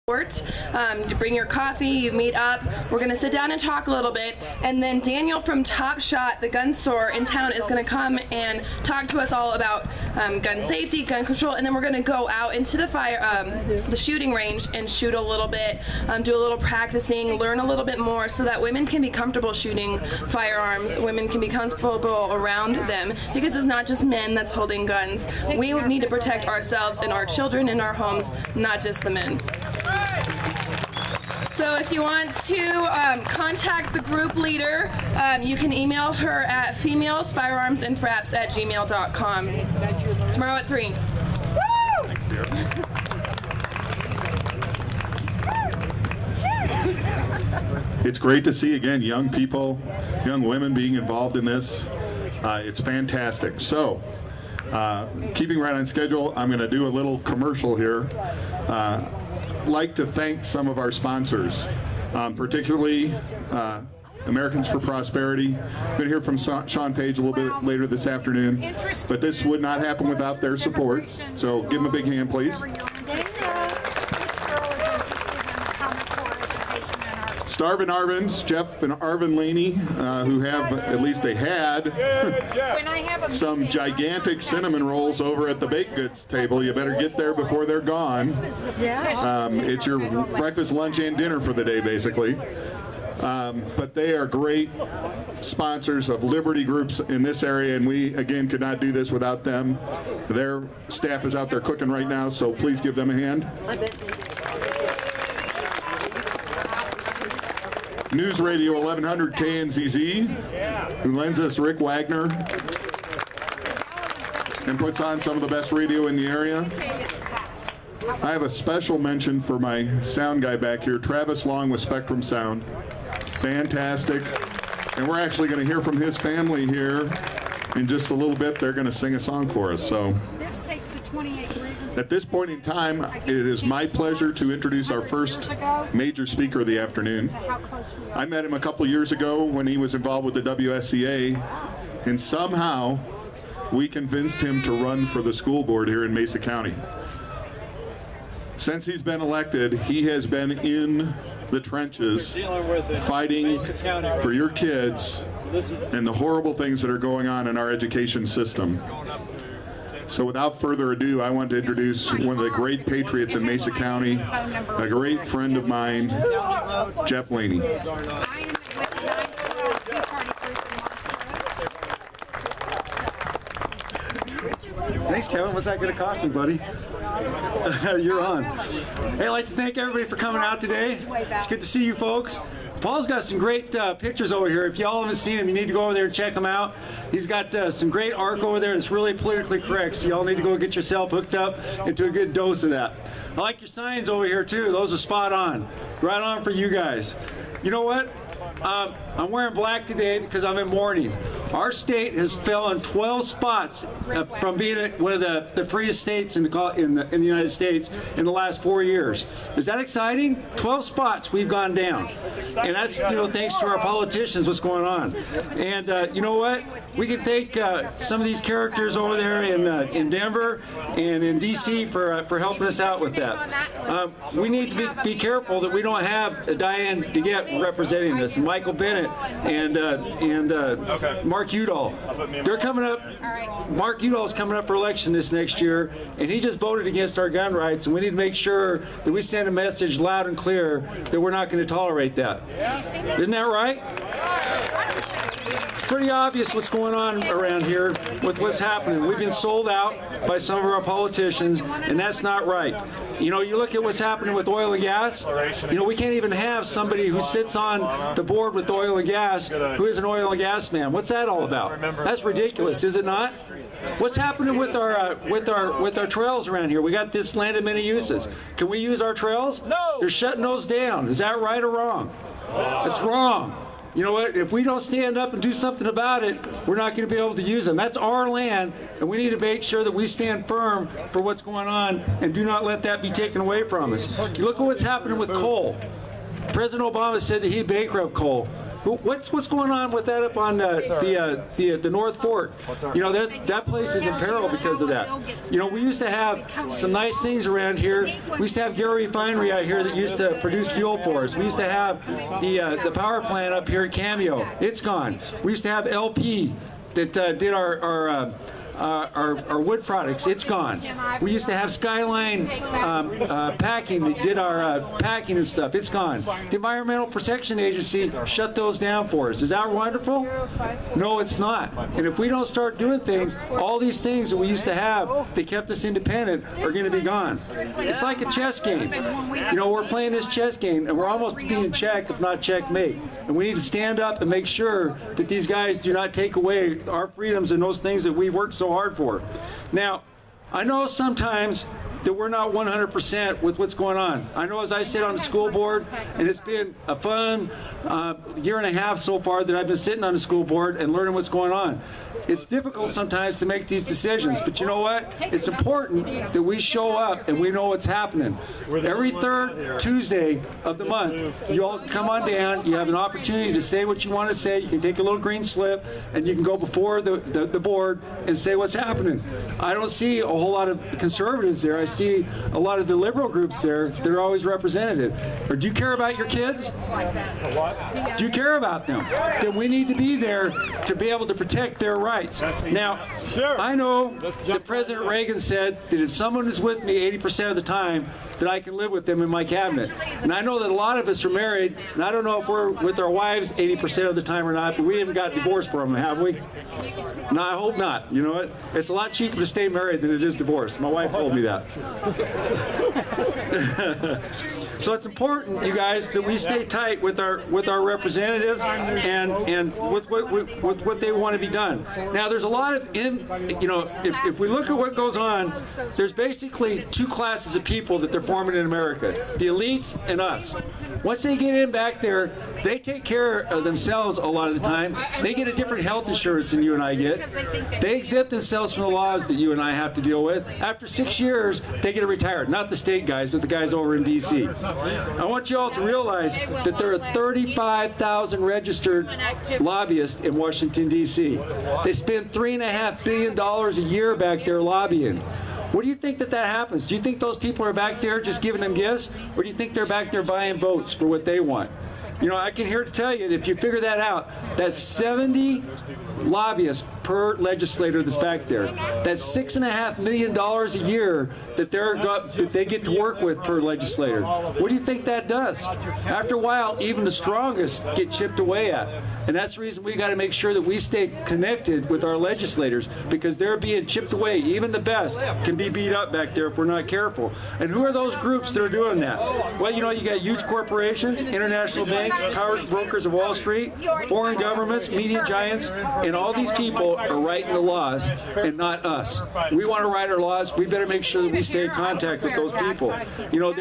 You bring your coffee, you meet up, we're going to sit down and talk a little bit, and then Daniel from Top Shot, the gun store in town, is going to come and talk to us all about gun safety, gun control, and then we're going to go out into the shooting range and shoot a little bit, do a little practicing, learn a little bit more so that women can be comfortable shooting firearms, women can be comfortable around them, because it's not just men that's holding guns. We need to protect ourselves and our children in our homes, not just the men. So if you want to contact the group leader, you can email her at femalesfirearmsandfraps@gmail.com. Tomorrow at 3. It's great to see, again, young people, young women being involved in this. It's fantastic. So, keeping right on schedule, I'm going to do a little commercial here. Like to thank some of our sponsors, particularly Americans for Prosperity. Going to hear from Sean Page a little bit later this afternoon, but this would not happen without their support, so give them a big hand, please. Starvin' Arvin's, Jeff and Arvin Laney, who have, at least they had, some gigantic cinnamon rolls over at the baked goods table. You better get there before they're gone. It's your breakfast, lunch, and dinner for the day, basically. But they are great sponsors of Liberty groups in this area, and we, again, could not do this without them. Their staff is out there cooking right now, so please give them a hand. News Radio 1100 KNZZ, who lends us Rick Wagner and puts on some of the best radio in the area. I have a special mention for my sound guy back here, Travis Long with Spectrum Sound. Fantastic. And we're actually going to hear from his family here in just a little bit. They're going to sing a song for us. So at this point in time, it is my pleasure to introduce our first major speaker of the afternoon. I met him a couple years ago when he was involved with the WSCA, and somehow we convinced him to run for the school board here in Mesa County. Since he's been elected, he has been in the trenches fighting for your kids and the horrible things that are going on in our education system. So without further ado, I want to introduce one of the great patriots in Mesa County, a great friend of mine, Jeff Laney. Thanks, Kevin. What's that going to cost me, buddy? You're on. Hey, I'd like to thank everybody for coming out today. It's good to see you folks. Paul's got some great pictures over here. If y'all haven't seen them, you need to go over there and check them out. He's got some great art over there that's really politically correct, so y'all need to go get yourself hooked up into a good dose of that. I like your signs over here, too. Those are spot on. Right on for you guys. You know what? I'm wearing black today because I'm in mourning. Our state has fallen 12 spots from being one of the freest states in the United States in the last 4 years. Is that exciting? 12 spots we've gone down, and that's thanks to our politicians. What's going on? And you know what? We can thank some of these characters over there in Denver and in DC for helping us out with that. We need to be careful that we don't have Diane DeGette representing us, and Michael Bennett and Mark Udall. They're coming up. Mark Udall is coming up for election this next year, and he just voted against our gun rights, and we need to make sure that we send a message loud and clear that we're not going to tolerate that. Isn't that right? It's pretty obvious what's going on around here with what's happening. We've been sold out by some of our politicians, and that's not right. You know, you look at what's happening with oil and gas. You know, we can't even have somebody who sits on the board with oil and gas who is an oil and gas man. What's that all about? That's ridiculous, is it not? What's happening with our trails around here? We got this land of many uses. Can we use our trails? No. They're shutting those down. Is that right or wrong? It's wrong. You know what? If we don't stand up and do something about it, we're not going to be able to use them. That's our land, and we need to make sure that we stand firm for what's going on and do not let that be taken away from us. You look at what's happening with coal. President Obama said that he'd bankrupt coal. What's going on with that up on the North Fork? You know, that place is in peril because of that. You know, we used to have some nice things around here. We used to have Gary Refinery out here that used to produce fuel for us. We used to have the power plant up here at Cameo. It's gone. We used to have LP that did our wood products. It's gone. We used to have Skyline Packing that did our packing and stuff. It's gone. The Environmental Protection Agency shut those down for us. Is that wonderful? No, it's not. And if we don't start doing things, all these things that we used to have that kept us independent are going to be gone. It's like a chess game. You know, we're playing this chess game and we're almost being checked, if not checkmate. And we need to stand up and make sure that these guys do not take away our freedoms and those things that we've worked so hard for. Now, I know sometimes that we're not 100% with what's going on. I know as I sit on the school board, and it's been a fun year and a half so far that I've been sitting on the school board and learning what's going on. It's difficult sometimes to make these decisions, but you know what? It's important that we show up and we know what's happening. Every third Tuesday of the month, you all come on down, you have an opportunity to say what you want to say, you can take a little green slip, and you can go before the board and say what's happening. I don't see a whole lot of conservatives there. I see a lot of the liberal groups there that are always represented. Or do you care about your kids? Do you care about them? Then we need to be there to be able to protect their rights. Now, I know that President Reagan said that if someone is with me 80% of the time, that I can live with them in my cabinet. And I know that a lot of us are married, and I don't know if we're with our wives 80% of the time or not, but we haven't got divorced from them, have we? No, I hope not. You know what? It's a lot cheaper to stay married than it is divorced. My wife told me that. So it's important, you guys, that we stay tight with our representatives and with what they want to be done. Now, there's a lot of, if we look at what goes on, there's basically two classes of people that they're forming in America: the elites and us. Once they get in back there, they take care of themselves a lot of the time. They get a different health insurance than you and I get. They exempt themselves from the laws that you and I have to deal with. After 6 years, they get retired. Not the state guys, but the guys over in D.C. I want you all to realize that there are 35,000 registered lobbyists in Washington, D.C. They spend $3.5 billion a year back there lobbying. What do you think that happens? Do you think those people are back there just giving them gifts? Or do you think they're back there buying votes for what they want? You know, I can here to tell you that if you figure that out, that's 70 lobbyists per legislator that's back there. That's $6.5 million a year that they get to work with per legislator. What do you think that does? After a while, even the strongest get chipped away at. And that's the reason we got to make sure that we stay connected with our legislators, because they're being chipped away. Even the best can be beat up back there if we're not careful. And who are those groups that are doing that? Well, you know, you got huge corporations, international banks, power brokers of Wall Street, foreign governments, media giants, and all these people are writing the laws and not us. We want to write our laws. We better make sure that we stay in contact with those people. You know,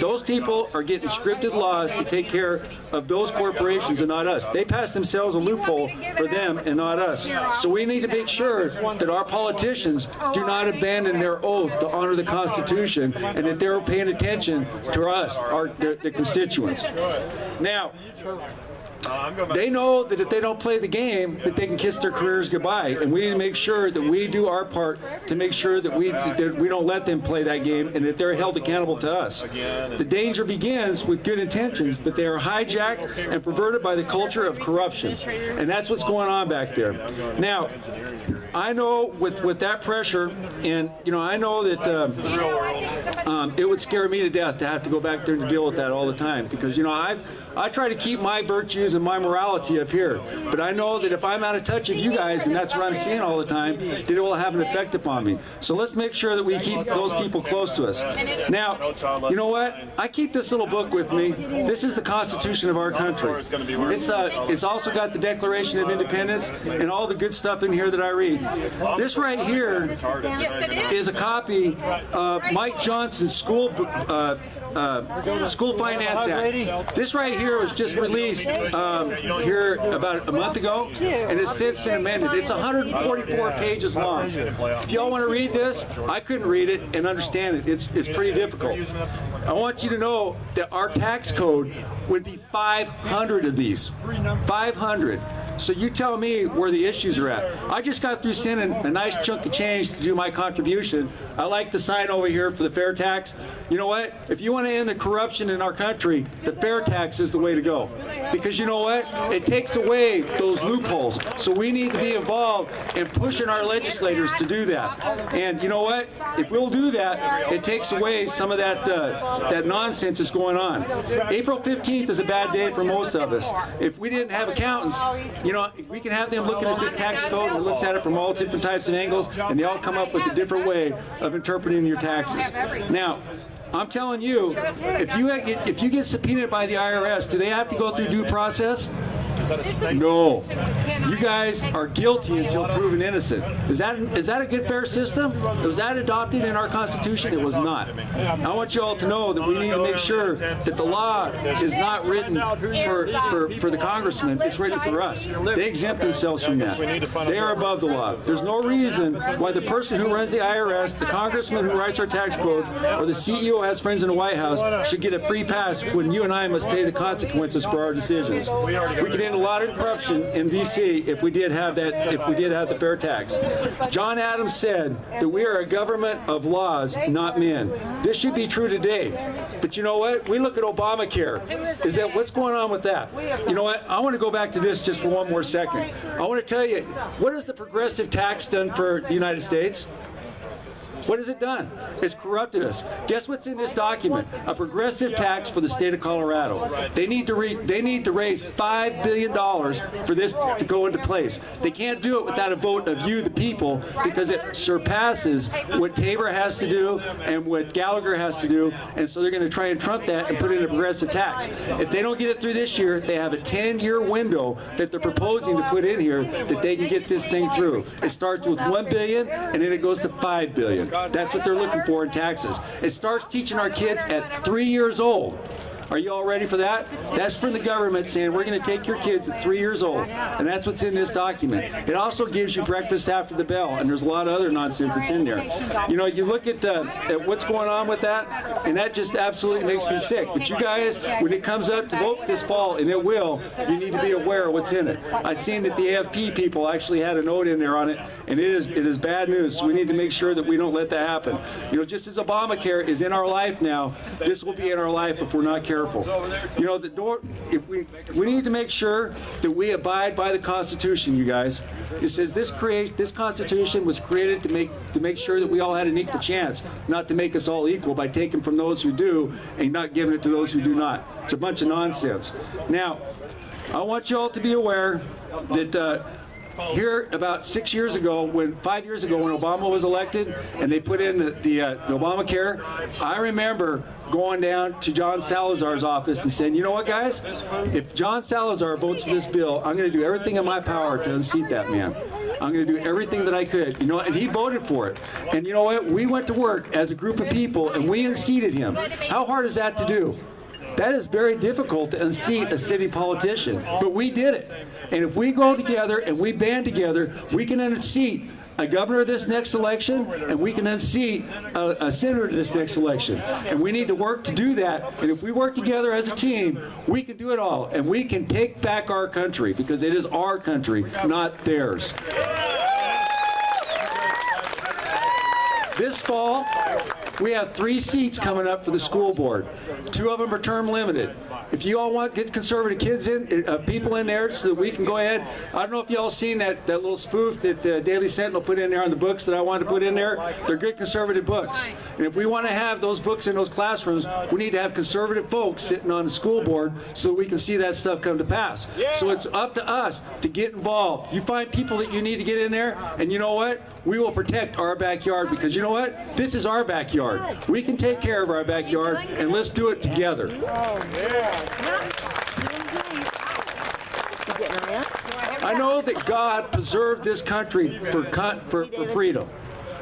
those people are getting scripted laws to take care of those corporations and not us. They pass themselves a loophole for them and not us. So we need to make sure that our politicians do not abandon their oath to honor the Constitution, and that they're paying attention to us, the constituents. Now, they know that if they don't play the game, that they can kiss their careers goodbye, and we need to make sure that we do our part to make sure that we don't let them play that game, and that they're held accountable to us. The danger begins with good intentions, but they are hijacked and perverted by the culture of corruption, and that's what's going on back there. Now, I know with that pressure, and you know, I know that it would scare me to death to have to go back there to deal with that all the time, because you know, I try to keep my virtues and my morality up here, but I know that if I'm out of touch with you guys, and that's what I'm seeing all the time, that it will have an effect upon me. So let's make sure that we keep those people close to us. Now, you know what? I keep this little book with me. This is the Constitution of our country. It's also got the Declaration of Independence and all the good stuff in here that I read. read. This right here is a copy of Mike Johnson's school Finance Act. This right here was just released here about a month ago, and it's since been amended. It's 144 pages long. If y'all want to read this, I couldn't read it and understand it. It's pretty difficult. I want you to know that our tax code would be 500 of these. 500. So you tell me where the issues are at. I just got through sending a nice chunk of change to do my contribution. I like the sign over here for the fair tax. You know what? If you want to end the corruption in our country, the fair tax is the way to go. Because you know what? It takes away those loopholes. So we need to be involved in pushing our legislators to do that. And you know what? If we'll do that, it takes away some of that that nonsense that's going on. April 15th is a bad day for most of us. If we didn't have accountants, you know, we can have them looking at this tax code and looks at it from all different types of angles, and they all come up with a different way of interpreting your taxes. Now, I'm telling you, if you get subpoenaed by the IRS, do they have to go through due process? No. You guys are guilty until proven innocent. Is that a good, fair system? Was that adopted in our Constitution? It was not. I want you all to know that we need to make sure that the law is not written for the congressman. It's written for us. They exempt themselves from that. They are above the law. There's no reason why the person who runs the IRS, the congressman who writes our tax code, or the CEO has friends in the White House should get a free pass when you and I must pay the consequences for our decisions. We could end a lot of corruption in D.C. if we did have that, if we did have the fair tax. John Adams said that we are a government of laws, not men. This should be true today. But you know what? We look at Obamacare. Is that what's going on with that? You know what? I want to go back to this just for one more second. I want to tell you, what has the progressive tax done for the United States? What has it done? It's corrupted us. Guess what's in this document? A progressive tax for the state of Colorado. They need to raise $5 billion for this to go into place. They can't do it without a vote of you, the people, because it surpasses what Tabor has to do and what Gallagher has to do, and so they're going to try and trump that and put in a progressive tax. If they don't get it through this year, they have a 10-year window that they're proposing to put in here that they can get this thing through. It starts with $1 billion, and then it goes to $5 billion. That's what they're looking for in taxes. It starts teaching our kids at 3 years old. Are you all ready for that? That's from the government saying we're going to take your kids at 3 years old. And that's what's in this document. It also gives you breakfast after the bell, and there's a lot of other nonsense that's in there. You know, you look at what's going on with that, and that just absolutely makes me sick. But you guys, when it comes up to vote this fall, and it will, you need to be aware of what's in it. I've seen that the AFP people actually had a note in there on it, and it is bad news. So we need to make sure that we don't let that happen. You know, just as Obamacare is in our life now, this will be in our life if we're not careful. You know, we need to make sure that we abide by the Constitution, you guys. It says this Constitution was created to make sure that we all had an equal chance, not to make us all equal by taking from those who do and not giving it to those who do not. It's a bunch of nonsense. Now, I want you all to be aware that here about 5 years ago, when Obama was elected and they put in the Obamacare, I remember going down to John Salazar's office and saying, you know what, guys, if John Salazar votes for this bill, I'm going to do everything in my power to unseat that man. I'm going to do everything that I could, you know, and he voted for it. And you know what, we went to work as a group of people and we unseated him. How hard is that to do? That is very difficult to unseat a city politician, but we did it. And if we go together and we band together, we can unseat a governor this next election, and we can unseat a senator this next election. And we need to work to do that. And if we work together as a team, we can do it all. And we can take back our country, because it is our country, not theirs. This fall, we have 3 seats coming up for the school board. 2 of them are term limited. If you all want good conservative kids people in there so that we can go ahead. I don't know if you all seen that little spoof that the Daily Sentinel put in there on the books that I wanted to put in there. They're good conservative books. And if we want to have those books in those classrooms, we need to have conservative folks sitting on the school board so that we can see that stuff come to pass. So it's up to us to get involved. You find people that you need to get in there, and you know what? We will protect our backyard, because you know what? This is our backyard. We can take care of our backyard, and let's do it together. You getting on that? I know that God preserved this country for freedom.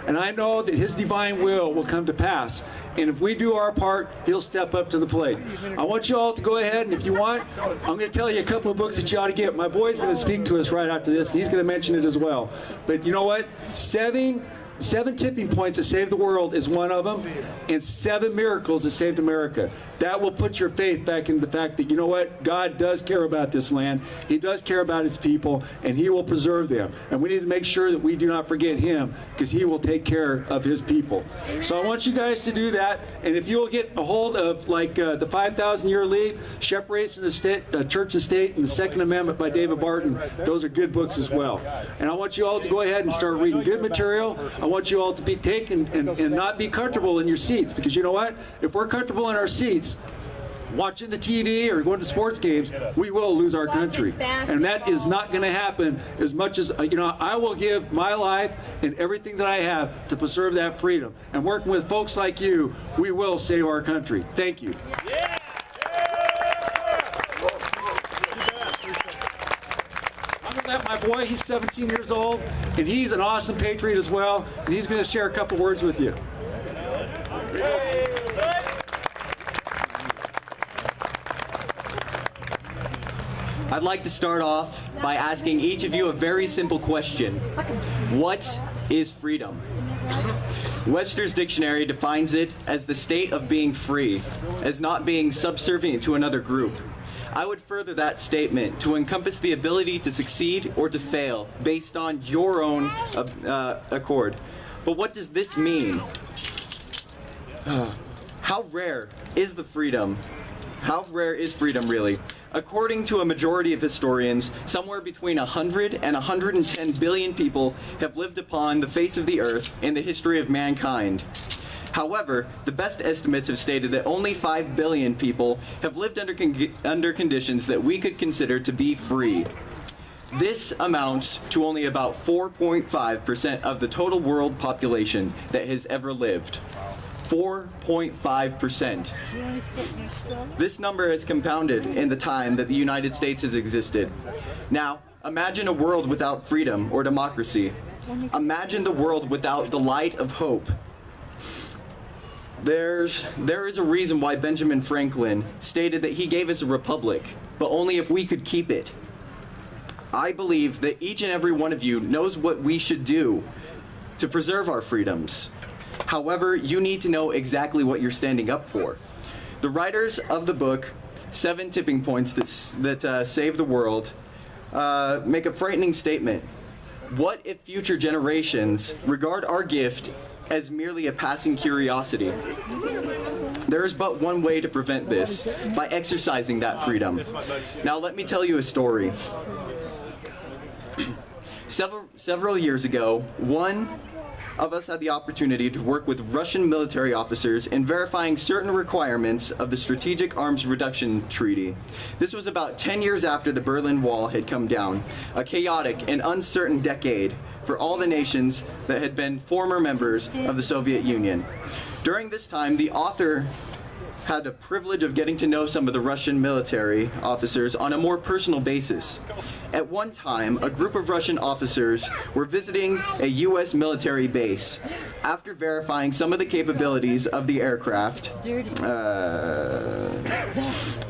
And I know that his divine will come to pass. And if we do our part, he'll step up to the plate. I want you all to go ahead, and if you want, I'm going to tell you a couple of books that you ought to get. My boy's going to speak to us right after this, and he's going to mention it as well. But you know what? Seven tipping points that saved the world is one of them, and 7 miracles that saved America. That will put your faith back into the fact that, you know what, God does care about this land. He does care about his people, and he will preserve them. And we need to make sure that we do not forget him, because he will take care of his people. So I want you guys to do that, and if you will get a hold of like the 5,000-Year League, Separation of the Church and State, and the Second Amendment by David Barton, those are good books as well. And I want you all to go ahead and start reading good material. I want you all to be taken and not be comfortable in your seats, because you know what? If we're comfortable in our seats, watching the TV or going to sports games, we will lose our country. And that is not going to happen as much as, you know, I will give my life and everything that I have to preserve that freedom. And working with folks like you, we will save our country. Thank you. Yeah. My boy, he's 17 years old, and he's an awesome patriot as well, and he's going to share a couple words with you. I'd like to start off by asking each of you a very simple question. What is freedom? Webster's dictionary defines it as the state of being free, as not being subservient to another group. I would further that statement to encompass the ability to succeed or to fail based on your own accord. But what does this mean? How rare is the freedom? How rare is freedom really? According to a majority of historians, somewhere between 100 and 110 billion people have lived upon the face of the earth in the history of mankind. However, the best estimates have stated that only 5 billion people have lived under conditions that we could consider to be free. This amounts to only about 4.5% of the total world population that has ever lived. 4.5%. This number has compounded in the time that the United States has existed. Now, imagine a world without freedom or democracy. Imagine the world without the light of hope. There is a reason why Benjamin Franklin stated that he gave us a republic, but only if we could keep it. I believe that each and every one of you knows what we should do to preserve our freedoms. However, you need to know exactly what you're standing up for. The writers of the book, 7 Tipping Points that Save the World, make a frightening statement. What if future generations regard our gift as merely a passing curiosity? There is but one way to prevent this, by exercising that freedom. Now let me tell you a story. Several years ago, one of us had the opportunity to work with Russian military officers in verifying certain requirements of the Strategic Arms Reduction Treaty. This was about 10 years after the Berlin Wall had come down, a chaotic and uncertain decade for all the nations that had been former members of the Soviet Union. During this time, the author had the privilege of getting to know some of the Russian military officers on a more personal basis. At one time, a group of Russian officers were visiting a U.S. military base. After verifying some of the capabilities of the aircraft,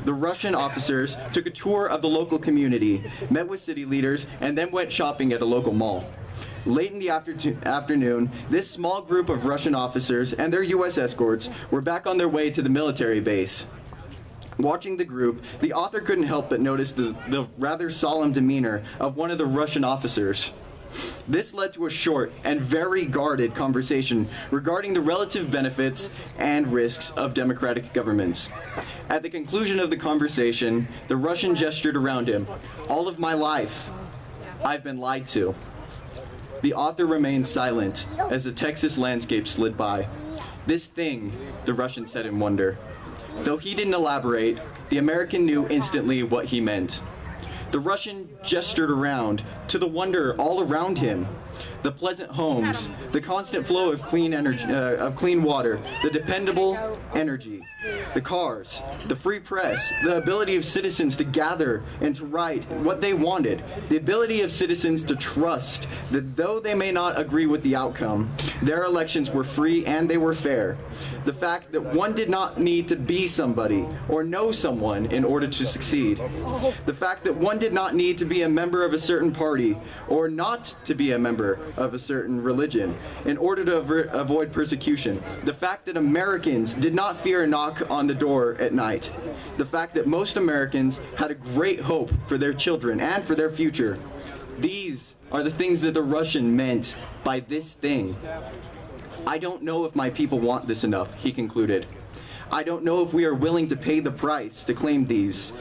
the Russian officers took a tour of the local community, met with city leaders, and then went shopping at a local mall. Late in the afternoon, this small group of Russian officers and their U.S. escorts were back on their way to the military base. Watching the group, the author couldn't help but notice the rather solemn demeanor of one of the Russian officers. This led to a short and very guarded conversation regarding the relative benefits and risks of democratic governments. At the conclusion of the conversation, the Russian gestured around him. "All of my life, I've been lied to." The author remained silent as the Texas landscape slid by. "This thing," the Russian said in wonder. Though he didn't elaborate, the American knew instantly what he meant. The Russian gestured around to the wonder all around him. The pleasant homes, the constant flow of clean energy, of clean water, the dependable energy, the cars, the free press, the ability of citizens to gather and to write what they wanted, the ability of citizens to trust that though they may not agree with the outcome, their elections were free and they were fair. The fact that one did not need to be somebody or know someone in order to succeed. The fact that one did not need to be a member of a certain party or not to be a member of a certain religion in order to avoid persecution. The fact that Americans did not fear a knock on the door at night. The fact that most Americans had a great hope for their children and for their future. These are the things that the Russian meant by this thing. I don't know if my people want this enough, he concluded. I don't know if we are willing to pay the price to claim these.